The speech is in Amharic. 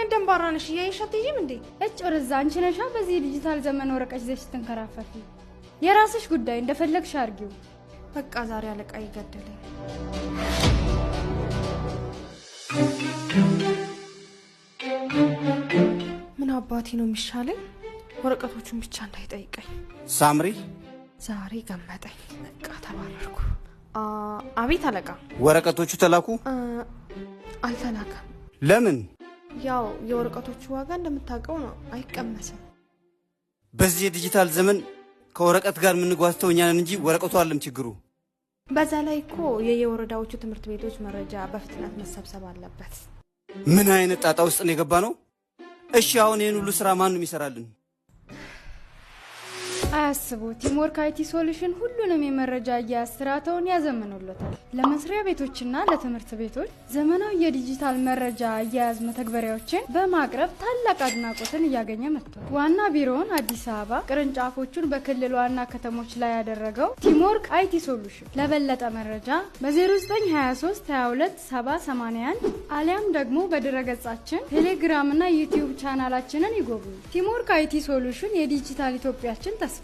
አይነት ደንባራ ነሽ? እያየሽ አትይጂም እንዴ? እጭ ወረዛ አንቺ ነሻ በዚህ ዲጂታል ዘመን ወረቀት ይዘሽ ትንከራፈፊ። የራስሽ ጉዳይ እንደፈለግሽ አርጊው። በቃ ዛሬ አለቃ ይገደለኝ። ምን አባቴ ነው የሚሻለኝ? ወረቀቶቹን ብቻ እንዳይጠይቀኝ። ሳምሪ ዛሬ ገመጠኝ። በቃ ተባረርኩ። አቤት አለቃ። ወረቀቶቹ ተላኩ? አልተላከም። ለምን? ያው የወረቀቶቹ ዋጋ እንደምታውቀው ነው፣ አይቀመስም። በዚህ የዲጂታል ዘመን ከወረቀት ጋር የምንጓዝተው እኛ ነን እንጂ ወረቀቱ አይደለም ችግሩ። በዛ ላይ እኮ የየወረዳዎቹ ትምህርት ቤቶች መረጃ በፍጥነት መሰብሰብ አለበት። ምን አይነት ጣጣ ውስጥ ነው የገባ ነው? እሺ አሁን ይሄን ሁሉ ስራ ማን ነው የሚሰራልን? አያስቡ። ቲምወርክ አይቲ ሶሉሽን ሁሉንም የመረጃ አያያዝን ያዘመኑለታል። ለመስሪያ ቤቶችና ለትምህርት ቤቶች ዘመናዊ የዲጂታል መረጃ አያያዝ መተግበሪያዎችን በማቅረብ ታላቅ አድናቆትን እያገኘ መጥቷል። ዋና ቢሮውን አዲስ አበባ፣ ቅርንጫፎቹን በክልል ዋና ከተሞች ላይ ያደረገው ቲምወርክ አይቲ ሶሉሽን ለበለጠ መረጃ በ0923 22 7081 አሊያም ደግሞ በድረገጻችን ቴሌግራም እና ዩቲዩብ ቻናላችንን ይጎብኙ። ቲምወርክ አይቲ ሶሉሽን የዲጂታል ኢትዮጵያችን ተስፋ